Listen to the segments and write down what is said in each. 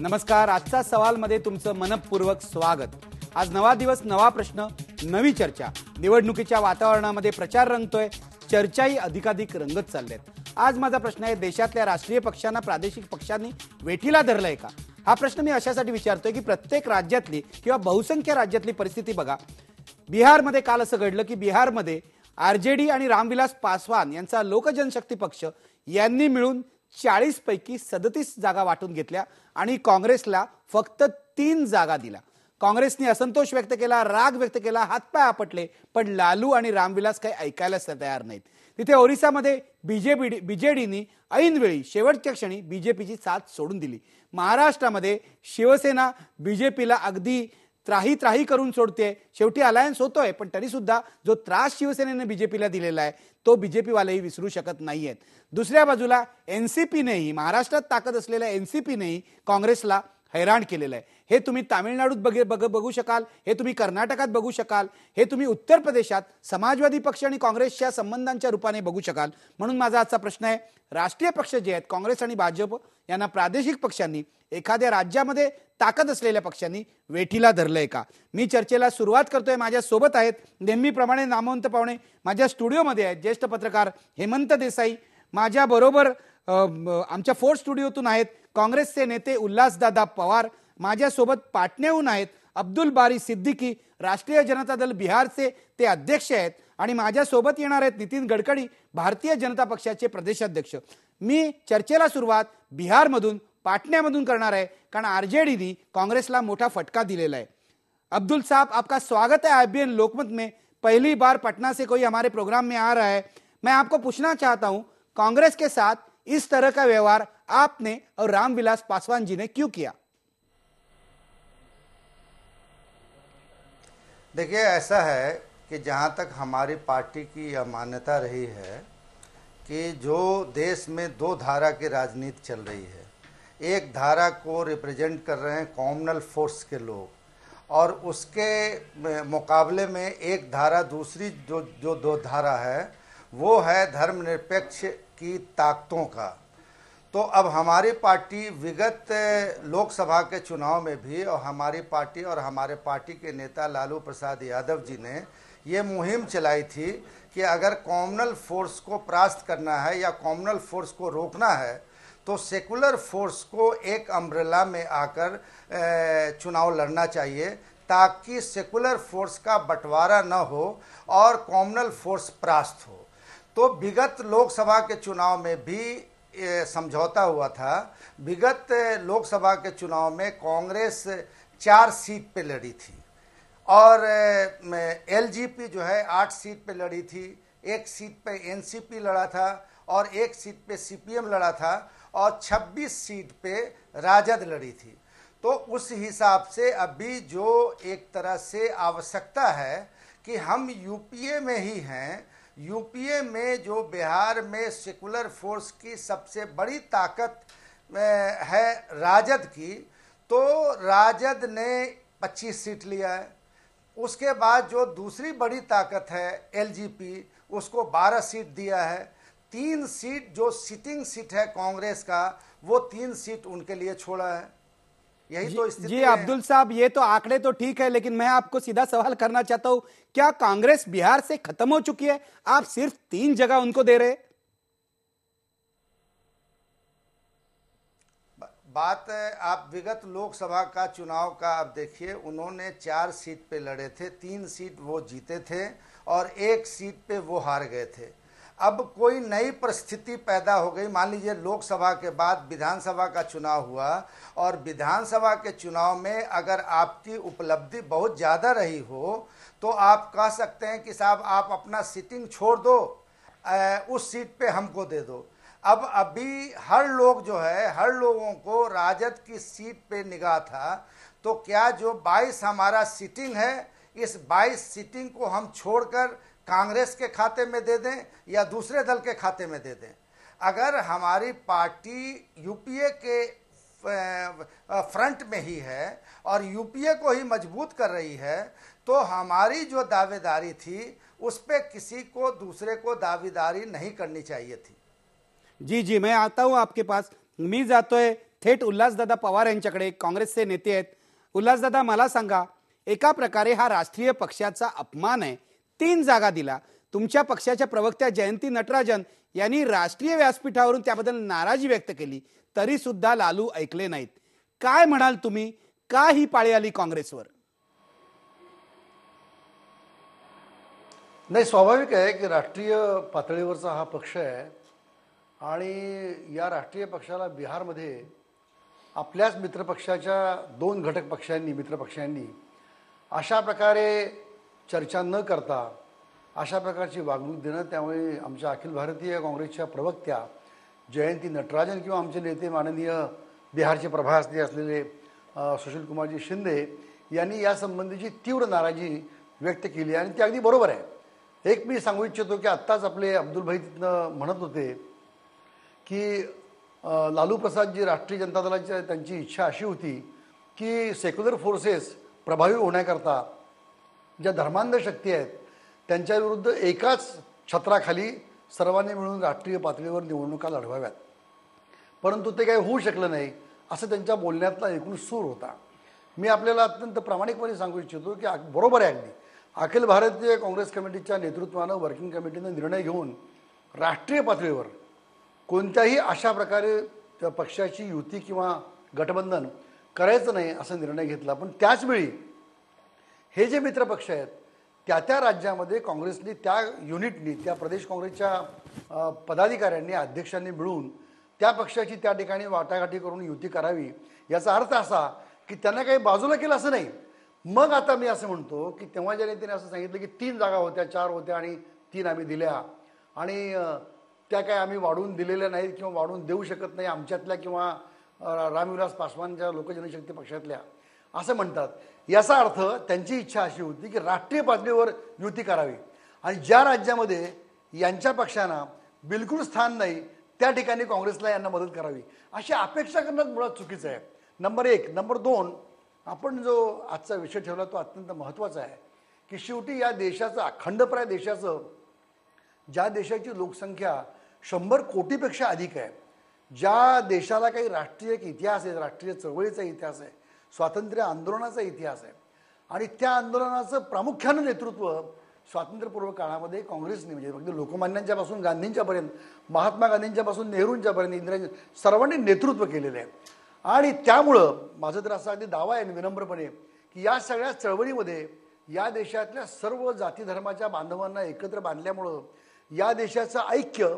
नमस्कार. आजचा सवालमध्ये तुमचं मनपूर्वक स्वागत. आज नवा दिवस, नवा प्रश्न, नवी चर्चा. निवडणुकीच्या वातावरणामध्ये प्रचार रंगतोय, चर्चाही अधिकाधिक रंगत चालल्यात. आज माझा प्रश्न आहे, देशातल्या राष्ट्रीय पक्षांना प्रादेशिक पक्षांनी वेठीला धरलंय का? हा प्रश्न मी अशासाठी विचारतोय की प्रत्येक राज्यातली किंवा बहुसंख्य राज्यातली परिस्थिती बघा. बिहारमध्ये काल असं घडलं की बिहारमध्ये आरजेडी आणि रामविलास पासवान यांचा लोकजनशक्ती पक्ष यांनी मिळून 40 पैकी 37 जागा वाटून घेतल्या आणि काँग्रेसला फक्त 3 जागा दिल्या. काँग्रेसने असंतोष व्यक्त केला, राग व्यक्त केला, हातपाय आपटले, पण लालू आणि रामविलास काही ऐकायलाच तयार नाहीत. तिथे ओरिसामध्ये बीजेडीनी ऐनवेळी शेवटच्या क्षणी बीजेपीची साथ सोडून दिली. महाराष्ट्रामध्ये शिवसेना बीजेपीला अगदी त्राही करून सोडते. शेवटी अलायन्स होतोय, पण तरी सुद्धा जो त्रास शिवसेनेने बीजेपीला दिलेला आहे तो बीजेपी वालेही विसरू शकत नाहीयेत. दुसऱ्या बाजूला एनसीपीनेही, महाराष्ट्रात ताकद असलेल्या एनसीपीनेही काँग्रेसला हैराण केलेलं आहे. हे तुम्ही तामिळनाडूत बघू शकाल, हे तुम्ही कर्नाटकात बघू शकाल, हे तुम्ही उत्तर प्रदेशात समाजवादी पक्ष आणि काँग्रेसच्या संबंधांच्या रूपाने बघू शकाल. म्हणून माझा आजचा प्रश्न आहे, राष्ट्रीय पक्ष जे आहेत काँग्रेस आणि भाजप यांना प्रादेशिक पक्षांनी, एखाद्या राज्यामध्ये ताकद असलेल्या पक्षांनी वेठीला धरलंय का? मी चर्चेला सुरुवात करतोय. माझ्या सोबत आहेत नेहमीप्रमाणे नामवंत पाहुणे. माझ्या स्टुडिओमध्ये आहेत ज्येष्ठ पत्रकार हेमंत देसाई. माझ्या बरोबर आमच्या फोर्थ स्टुडिओतून आहेत काँग्रेसचे नेते उल्हासदादा पवार. माझ्यासोबत पाटण्याहून आहेत अब्दुल बारी सिद्दीकी, राष्ट्रीय जनता दल बिहारचे ते अध्यक्ष आहेत. आणि माझ्यासोबत येणार आहेत नितीन गडकरी, भारतीय जनता पक्षाचे प्रदेशाध्यक्ष. मी चर्चेला सुरुवात बिहारमधून, पाटण्यामधून करणार है, कारण आरजेडी कांग्रेस मोटा फटका दिलेला है. अब्दुल साहब, आपका स्वागत है IBN लोकमत में. पहली बार पटना से कोई हमारे प्रोग्राम में आ रहा है. मैं आपको पूछना चाहता हूं, कांग्रेस के साथ इस तरह का व्यवहार आपने और रामविलास पासवान जी ने क्यों किया? देखिए, ऐसा है कि जहां तक हमारी पार्टी की यह मान्यता रही है कि जो देश में दो धारा की राजनीति चल रही है, एक धारा को रिप्रेजेंट कर रहे हैं कॉमनल फोर्स के लोग, और उसके मुकाबले में एक धारा, दूसरी जो दो धारा है वो है धर्मनिरपेक्ष की ताकतों का. तो अब हमारी पार्टी विगत लोकसभा के चुनाव में भी, और हमारी पार्टी और हमारे पार्टी के नेता लालू प्रसाद यादव जी ने ये मुहिम चलाई थी कि अगर कॉमनल फोर्स को परास्त करना है या कॉमनल फोर्स को रोकना है तो सेकुलर फोर्स को एक अम्ब्रेला में आकर चुनाव लड़ना चाहिए, ताकि सेकुलर फोर्स का बंटवारा न हो और कॉमनल फोर्स परास्त हो. तो विगत लोकसभा के चुनाव में भी समझौता हुआ था. विगत लोकसभा के चुनाव में कांग्रेस 4 सीट पे लड़ी थी और LJP जो है 8 सीट पे लड़ी थी. 1 सीट पे NCP लड़ा था और 1 सीट पे CPM लड़ा था और 26 सीट पे राजद लड़ी थी. तो उस हिसाब से अभी जो एक तरह से आवश्यकता है कि हम यूपीए में ही हैं. यूपीए में जो बिहार में सेकुलर फोर्स की सबसे बड़ी ताकत है राजद की, तो राजद ने 25 सीट लिया है. उसके बाद जो दूसरी बड़ी ताकत है LJP, उसको 12 सीट दिया है. 3 सीट जो सिटिंग सीट है कांग्रेस का, वो 3 सीट उनके लिए छोड़ा है. यही तो स्थिति जी अब्दुल साहब, ये तो आंकड़े तो ठीक है, लेकिन मैं आपको सीधा सवाल करना चाहता हूं, क्या कांग्रेस बिहार से खत्म हो चुकी है? आप सिर्फ 3 जगह उनको दे रहे. बात आप विगत लोकसभा का चुनाव का अब देखिए, उन्होंने 4 सीट पे लड़े थे, 3 सीट वो जीते थे और 1 सीट पे वो हार गए थे. अब कोई नई परिस्थिति पैदा हो गई. मान लीजिए लोकसभा के बाद विधानसभा का चुनाव हुआ और विधानसभा के चुनाव में अगर आपकी उपलब्धि बहुत ज़्यादा रही हो तो आप कह सकते हैं कि साहब आप अपना सीटिंग छोड़ दो, उस सीट पे हमको दे दो. अब अभी हर लोग जो है, हर लोगों को राजद की सीट पे निगाह था. तो क्या जो 22 हमारा सीटिंग है, इस 22 सीटिंग को हम छोड़कर कांग्रेस के खाते में दे दें या दूसरे दल के खाते में दे दें? अगर हमारी पार्टी यूपीए के फ्रंट में ही है और यूपीए को ही मजबूत कर रही है, तो हमारी जो दावेदारी थी उस पे किसी को दूसरे को दावेदारी नहीं करनी चाहिए थी. जी, मैं आता हूं आपके पास. मी जातोय थेट उल्हासदादा पवार यांच्याकडे, काँग्रेसचे नेते आहेत. उल्हासदादा, मला सांगा, एका प्रकारे हा राष्ट्रीय पक्षाचा अपमान आहे. 3 जागा दिला. तुमच्या पक्षाच्या प्रवक्त्या जयंती नटराजन यांनी राष्ट्रीय व्यासपीठावरून त्याबद्दल नाराजी व्यक्त केली, तरी सुद्धा लालू ऐकले नाहीत. काय म्हणाल तुम्ही? का ही पाळी आली काँग्रेसवर? नाही, स्वाभाविक आहे की राष्ट्रीय पातळीवरचा हा पक्ष आहे आणि या राष्ट्रीय पक्षाला बिहारमध्ये आपल्याच मित्रपक्षाच्या 2 घटक पक्षांनी, मित्रपक्षांनी अशा प्रकारे चर्चा न करता अशा प्रकारची वागणूक देणं, त्यामुळे आमच्या अखिल भारतीय काँग्रेसच्या प्रवक्त्या जयंती नटराजन किंवा आमचे नेते माननीय बिहारचे प्रभारी असलेले सुशील कुमारजी शिंदे यांनी यासंबंधीची तीव्र नाराजी व्यक्त केली आणि ती अगदी बरोबर आहे. एक मी सांगू इच्छितो की आत्ताच आपले अब्दुल भाई तिथनं म्हणत होते की लालू प्रसादजी राष्ट्रीय जनता दलाची त्यांची इच्छा अशी होती की सेक्युलर फोर्सेस प्रभावी होण्याकरता ज्या धर्मांध शक्ती आहेत त्यांच्याविरुद्ध एकाच छत्राखाली सर्वांनी मिळून राष्ट्रीय पातळीवर निवडणुका लढवाव्यात, परंतु ते काही होऊ शकलं नाही असं त्यांच्या बोलण्यातला एकूण सूर होता. मी आपल्याला अत्यंत प्रामाणिकपणे सांगू इच्छितो की बरोबर आहे अगदी. अखिल भारतीय काँग्रेस कमिटीच्या नेतृत्वानं वर्किंग कमिटीनं निर्णय घेऊन राष्ट्रीय पातळीवर कोणत्याही अशा प्रकारे पक्षाची युती किंवा गठबंधन करायचं नाही असा निर्णय घेतला. पण त्याचवेळी हे जे मित्रपक्ष आहेत त्या राज्यामध्ये काँग्रेसनी, त्या युनिटनी, त्या प्रदेश काँग्रेसच्या पदाधिकाऱ्यांनी, अध्यक्षांनी मिळून त्या पक्षाची त्या ठिकाणी वाटाघाटी करून युती करावी. याचा अर्थ असा की त्यांना काही बाजूला केलं असं नाही. मग आता मी असं म्हणतो की तेव्हा ज्या नेत्याने असं सांगितलं की 3 जागा होत्या, 4 होत्या आणि 3 आम्ही दिल्या आणि त्या काय आम्ही वाढवून दिलेल्या नाहीत किंवा वाढवून देऊ शकत नाही आमच्यातल्या किंवा रामविलास पासवानच्या लोकजनशक्ती पक्षातल्या असं म्हणतात. याचा अर्थ त्यांची इच्छा अशी होती की राष्ट्रीय पातळीवर युती करावी आणि ज्या राज्यामध्ये यांच्या पक्षांना बिलकुल स्थान नाही त्या ठिकाणी काँग्रेसला यांना मदत करावी अशी अपेक्षा करणं मुळात चुकीचं आहे. नंबर 1. नंबर 2, आपण जो आजचा विषय ठेवला तो अत्यंत महत्त्वाचा आहे की शेवटी या देशाचं, अखंडप्राय देशाचं, ज्या देशाची लोकसंख्या 100 कोटीपेक्षा अधिक आहे, ज्या देशाला काही राष्ट्रीय एक इतिहास आहे, राष्ट्रीय चळवळीचा इतिहास आहे, स्वातंत्र्य आंदोलनाचा इतिहास आहे आणि त्या आंदोलनाचं प्रामुख्यानं नेतृत्व स्वातंत्र्यपूर्व काळामध्ये काँग्रेसने, म्हणजे अगदी लोकमान्यांच्यापासून गांधींच्यापर्यंत, महात्मा गांधींच्यापासून नेहरूंच्यापर्यंत, इंदिराजी, सर्वांनी नेतृत्व केलेलं आहे. आणि त्यामुळं माझं तर असा अगदी दावा आहे विनम्रपणे की या सगळ्या चळवळीमध्ये या देशातल्या सर्व जाती धर्माच्या बांधवांना एकत्र बांधल्यामुळं या देशाचं ऐक्य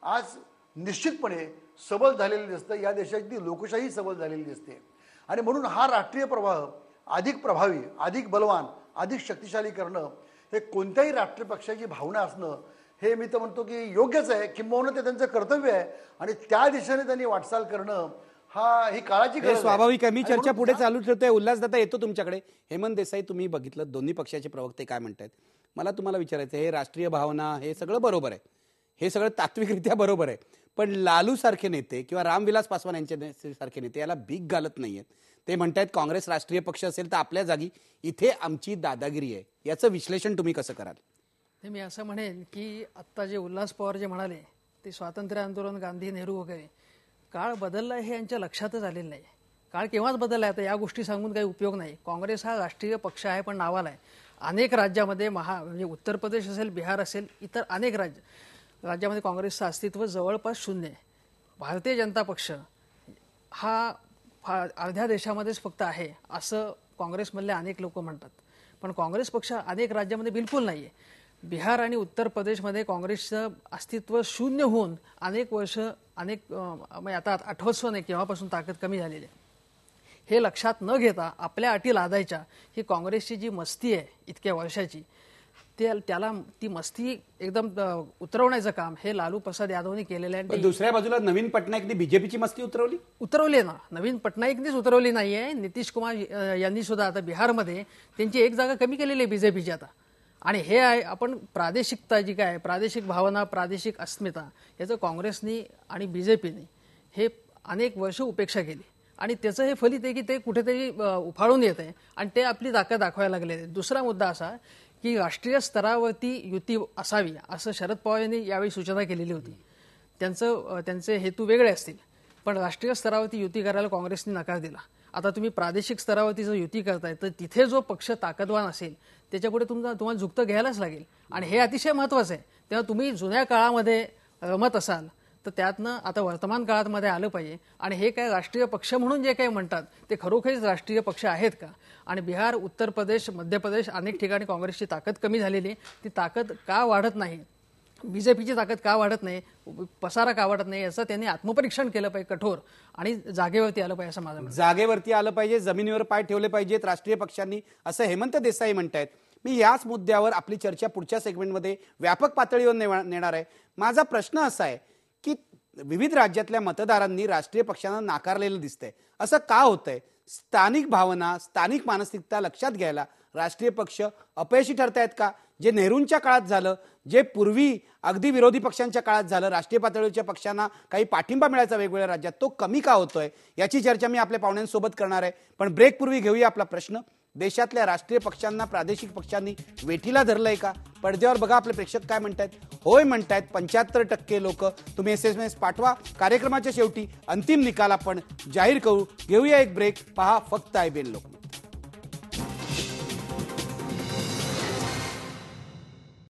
आज निश्चितपणे सबल झालेलं दिसतं. या देशाची लोकशाही सबल झालेली दिसते आणि म्हणून हा राष्ट्रीय प्रवाह अधिक प्रभावी, अधिक बलवान, अधिक शक्तिशाली करणं हे कोणत्याही राष्ट्रीय पक्षाची भावना असणं हे मी तर म्हणतो की योग्यच आहे, किंबहुना ते त्यांचं कर्तव्य आहे आणि त्या दिशेने त्यांनी वाटचाल करणं ही काळाची गरज आहे. स्वाभाविक आहे. मी चर्चा पुढे चालू ठेवतोय. उल्हासदादा, येतो तुमच्याकडे. हेमंत देसाई, तुम्ही बघितलं दोन्ही पक्षाचे प्रवक्ते काय म्हणतात. मला तुम्हाला विचारायचं, हे राष्ट्रीय भावना हे सगळं बरोबर आहे, हे सगळं तात्विकरित्या बरोबर आहे, पण लालू सारखे नेते किंवा रामविलास पासवान यांचे सारखे नेते याला भीक घालत नाहीयेत. ते म्हणतात काँग्रेस राष्ट्रीय पक्ष असेल तर आपल्या जागी इथे आमची दादागिरी आहे. याचं विश्लेषण तुम्ही कसं कराल? मी असं म्हणेन की आत्ता जे उल्हास पवार जे म्हणाले ते स्वातंत्र्य आंदोलन, गांधी, नेहरू वगैरे, काळ बदलला हे यांच्या लक्षातच आलेलं नाही. काळ केव्हाच बदलला आहे, आता या गोष्टी सांगून काही उपयोग नाही. काँग्रेस हा राष्ट्रीय पक्ष आहे पण नावाला आहे. अनेक राज्यामध्ये म्हणजे उत्तर प्रदेश असेल, बिहार असेल, इतर अनेक राज्यामध्ये काँग्रेसचं अस्तित्व जवळपास शून्य आहे. भारतीय जनता पक्ष हा अर्ध्या देशामध्येच फक्त आहे असं काँग्रेसमधले अनेक लोक म्हणतात, पण काँग्रेस पक्ष अनेक राज्यामध्ये बिलकुल नाही आहे. बिहार आणि उत्तर प्रदेशमध्ये काँग्रेसचं अस्तित्व शून्य होऊन अनेक वर्ष, आता आठवत नाही केव्हापासून ताकद कमी झालेली आहे. हे लक्षात न घेता आपल्या अटी लादायच्या, ही काँग्रेसची जी मस्ती आहे इतक्या वर्षाची, त्याला ती मस्ती एकदम उतरवण्याचं काम हे लालू प्रसाद यादवनी केलेलं आहे. दुसऱ्या बाजूला नवीन पटनायकनी बीजेपीची मस्ती उतरवली ना. नवीन पटनायकनीच उतरवली नाहीये, नितीश कुमार यांनी सुद्धा आता बिहारमध्ये त्यांची 1 जागा कमी केलेली आहे बीजेपीची आता. आणि हे आहे, आपण प्रादेशिकता जी काय, प्रादेशिक भावना, प्रादेशिक अस्मिता, याचं काँग्रेसनी आणि बीजेपीने हे अनेक वर्ष उपेक्षा केली आणि त्याचं हे फलित आहे की ते कुठेतरी उफाळून येत आहे आणि ते आपली ताकद दाखवायला लागले. दुसरा मुद्दा असा की राष्ट्रीय स्तरावरती युती असावी असं शरद पवार यांनी यावेळी सूचना केलेली होती. त्यांचे हेतू वेगळे असतील, पण राष्ट्रीय स्तरावरती युती करायला काँग्रेसने नकार दिला. आता तुम्ही प्रादेशिक स्तरावरती जर युती करताय तर तिथे जो पक्ष ताकदवान असेल त्याच्यापुढे तुम्हाला झुकतं घ्यायलाच लागेल आणि हे अतिशय महत्त्वाचं आहे. तेव्हा तुम्ही जुन्या काळामध्ये रमत असाल तर त्यातनं आता वर्तमान काळामध्ये आलं पाहिजे. आणि हे काय राष्ट्रीय पक्ष म्हणून जे काही म्हणतात ते खरोखरीच राष्ट्रीय पक्ष आहेत का? आणि बिहार, उत्तर प्रदेश, मध्य प्रदेश अनेक ठिकाणी काँग्रेसची ताकद कमी झालेली आहे. ती ताकद का वाढत नाही, बीजेपीची ताकद का वाढत नाही, पसारा का वाढत नाही, याचं त्यांनी आत्मपरीक्षण केलं पाहिजे कठोर आणि जागेवरती आलं पाहिजे असं माझं म्हणणं. जागेवरती आलं पाहिजे, जमिनीवर पाय ठेवले पाहिजेत राष्ट्रीय पक्षांनी, असं हेमंत देसाई म्हणतायत. मी याच मुद्द्यावर आपली चर्चा पुढच्या सेगमेंटमध्ये व्यापक पातळीवर नेणार आहे. माझा प्रश्न असा आहे की विविध राज्यातल्या मतदारांनी राष्ट्रीय पक्षांना नाकारलेलं दिसतंय. असं का होतंय? स्थानिक भावना, स्थानिक मानसिकता लक्षात घ्यायला राष्ट्रीय पक्ष अपयशी ठरतायत का? जे नेहरूंच्या काळात झालं, जे पूर्वी अगदी विरोधी पक्षांच्या काळात झालं, राष्ट्रीय पातळीवरच्या पक्षांना काही पाठिंबा मिळायचा वेगवेगळ्या राज्यात, तो कमी का होतोय? याची चर्चा मी आपल्या पाहुण्यांसोबत करणार आहे. पण ब्रेकपूर्वी घेऊया आपला प्रश्न. देशातल्या राष्ट्रीय पक्षांना प्रादेशिक पक्षांनी वेठीला धरलंय का? पडद्यावर बघा आपले प्रेक्षक काय म्हणतायत. होय म्हणतायत 75% लोक. तुम्ही SMS पाठवा. कार्यक्रमाच्या शेवटी अंतिम निकाल आपण जाहीर करू. घेऊया एक ब्रेक. पहा फक्त IBN लोकमत.